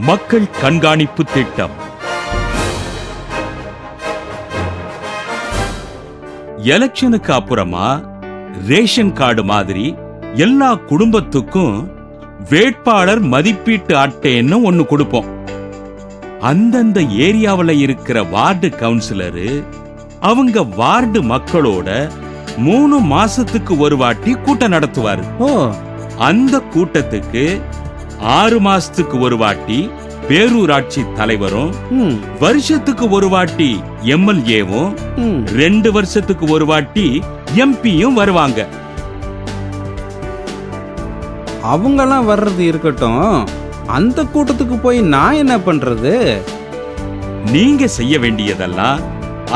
மக்கள் கண்காணிப்பு திட்டம். எலெக்ஷனுக்கு அப்புறமா ரேஷன் கார்டு மாதிரி எல்லா குடும்பத்துக்கும் வேட்பாளர் மதிப்பீட்டு அட்டைன்னு ஒண்ணு கொடுப்போம். அந்தந்த ஏரியாவில் இருக்கிற வார்டு கவுன்சிலரு அவங்க வார்டு மக்களோட 3 மாசத்துக்கு ஒரு வாட்டி கூட்டம் நடத்துவாரு. அந்த கூட்டத்துக்கு 6 மாசத்துக்கு ஒரு வாட்டி பேரூராட்சி தலைவரும், வருஷத்துக்கு ஒரு வாட்டி எம்எல்ஏவும், 2 வருஷத்துக்கு ஒரு வாட்டி எம்பியும் வருவாங்க. அவங்கெல்லாம் வர்றது இருக்கட்டும், அந்த கூட்டத்துக்கு போய் நான் என்ன பண்றது? நீங்க செய்ய வேண்டியதெல்லாம்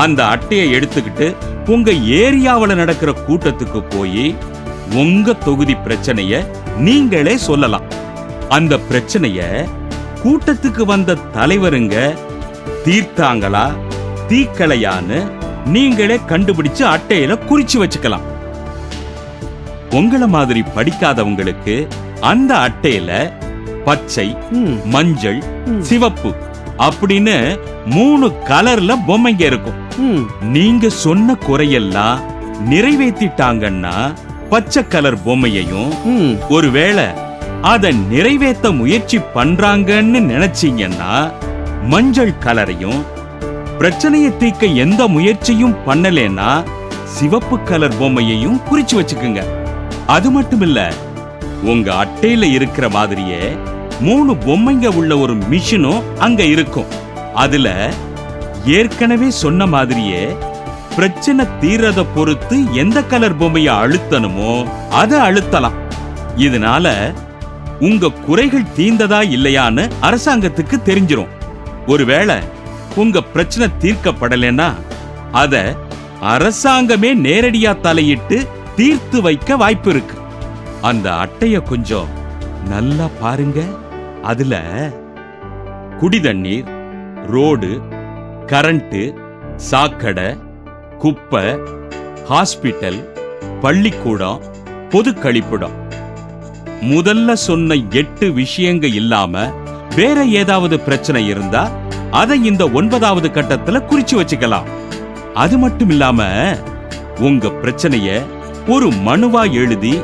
அந்த அட்டையை எடுத்துக்கிட்டு உங்க ஏரியாவில் நடக்கிற கூட்டத்துக்கு போய் உங்க தொகுதி பிரச்சனைய நீங்களே சொல்லலாம். அந்த பிரச்சனைய கூட்டத்துக்கு வந்த தலைவருங்க தீர்த்தாங்களா தீக்கலையான்னு நீங்களே கண்டுபிடிச்சு அட்டையில குறிச்சு வச்சுக்கலாம். உங்களை மாதிரி படிக்காதவங்களுக்கு அந்த அட்டையில பச்சை, மஞ்சள், சிவப்பு அப்படின்னு 3 கலர்ல பொம்மைங்க இருக்கும். நீங்க சொன்ன குறையெல்லாம் நிறைவேற்றிட்டாங்கன்னா பச்சை கலர் பொம்மையையும், ஒருவேளை அத நிறைவேற்ற முயற்சி பண்றாங்கன்னு நினைச்சீங்கன்னா மஞ்சள் கலரையும், பிரச்சனையை தீர்க்க எந்த முயற்சியும் பண்ணலேன்னா சிவப்பு கலர் பொம்மையையும் குறிச்சு வச்சுக்குங்க. அது மட்டும் இல்ல, உங்க அட்டையில இருக்கிற மாதிரியே 3 பொம்மைங்க உள்ள ஒரு மிஷினும் அங்க இருக்கும். அதுல ஏற்கனவே சொன்ன மாதிரியே பிரச்சனை தீரத பொறுத்து எந்த கலர் பொம்மையை அழுத்தணுமோ அதை அழுத்தலாம். இதனால உங்க குறைகள் தீர்ந்ததா இல்லையான்னு அரசாங்கத்துக்கு தெரிஞ்சிரும். ஒருவேளை உங்க பிரச்சனை தீர்க்கப்படலைன்னா அத அரசாங்கமே நேரடியா தலையிட்டு தீர்த்து வைக்க வாய்ப்பு இருக்கு. அந்த அட்டைய கொஞ்சம் நல்லா பாருங்க. அதுல குடிதண்ணீர், ரோடு, கரண்ட், சாக்கடை, குப்பை, ஹாஸ்பிட்டல், பள்ளிக்கூடம், பொது கழிப்பிடம், முதல்ல சொன்ன 8 விஷயங்க இல்லாம வேற ஏதாவது பிரச்சனை இருந்தா அதை இந்த 9வது கட்டத்துல குறிச்சு வச்சுக்கலாம். அது மட்டும் இல்லாம உங்க பிரச்சனைய ஒரு மனுவா எழுதி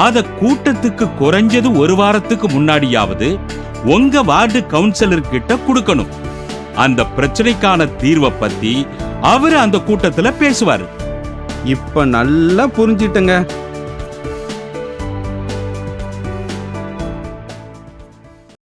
அத கூட்டத்துக்கு குறைஞ்சது 1 வாரத்துக்கு முன்னாடியாவது உங்க வார்டு கவுன்சிலர் கிட்ட கொடுக்கணும். அந்த பிரச்சனைக்கான தீர்வை பத்தி அவரு அந்த கூட்டத்துல பேசுவாரு. இப்ப நல்லா புரிஞ்சிட்டங்க.